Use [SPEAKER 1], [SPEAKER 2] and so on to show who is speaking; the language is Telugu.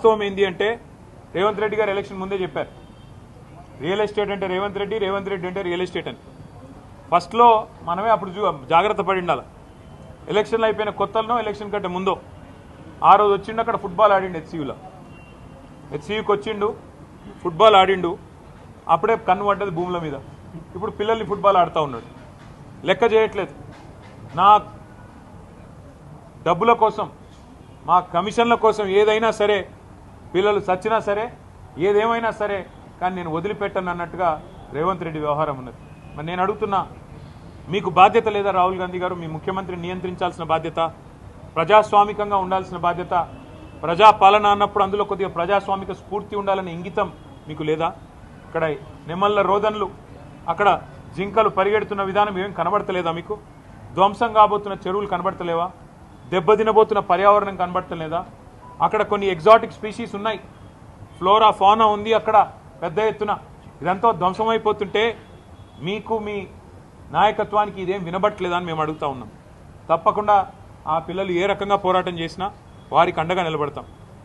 [SPEAKER 1] వాస్తవం ఏంది అంటే రేవంత్ రెడ్డి గారు ఎలక్షన్ ముందే చెప్పారు రియల్ ఎస్టేట్ అంటే రేవంత్ రెడ్డి అంటే రియల్ ఎస్టేట్ అని ఫస్ట్లో మనమే అప్పుడు జాగ్రత్త పడి ఉండాలి ఎలక్షన్లు అయిపోయిన కొత్తలో ఎలక్షన్ కంటే ముందో ఆ రోజు వచ్చిండు అక్కడ ఫుట్బాల్ ఆడిండు హెచ్సియూకి వచ్చిండు ఫుట్బాల్ ఆడిండు అప్పుడే కన్ను పడ్డది భూముల మీద ఇప్పుడు పిల్లల్ని ఫుట్బాల్ ఆడుతూ ఉన్నాడు లెక్క చేయట్లేదు నా డబ్బుల కోసం మా కమిషన్ల కోసం ఏదైనా సరే పిల్లలు చచ్చినా సరే ఏదేమైనా సరే కానీ నేను వదిలిపెట్టను అన్నట్టుగా రేవంత్ రెడ్డి వ్యవహారం ఉన్నది మరి నేను అడుగుతున్నా మీకు బాధ్యత లేదా రాహుల్ గాంధీ గారు మీ ముఖ్యమంత్రిని నియంత్రించాల్సిన బాధ్యత ప్రజాస్వామికంగా ఉండాల్సిన బాధ్యత ప్రజాపాలన అన్నప్పుడు అందులో కొద్దిగా ప్రజాస్వామిక స్ఫూర్తి ఉండాలనే ఇంగితం మీకు లేదా ఇక్కడ నెమళ్ళ రోదన్లు అక్కడ జింకలు పరిగెడుతున్న విధానం ఏం కనబడతలేదా మీకు ధ్వంసం కాబోతున్న చెరువులు కనబడతలేవా దెబ్బతినబోతున్న పర్యావరణం కనబడతలేదా అక్కడ కొన్ని ఎగ్జాటిక్ స్పీషీస్ ఉన్నాయి ఫ్లోరా ఫానా ఉంది అక్కడ పెద్ద ఎత్తున ఇదంతా ధ్వంసమైపోతుంటే మీకు మీ నాయకత్వానికి ఇదేం వినబట్టలేదా అని మేము అడుగుతా ఉన్నాం తప్పకుండా ఆ పిల్లలు ఏ రకంగా పోరాటం చేసినా వారికి అండగా నిలబడతాం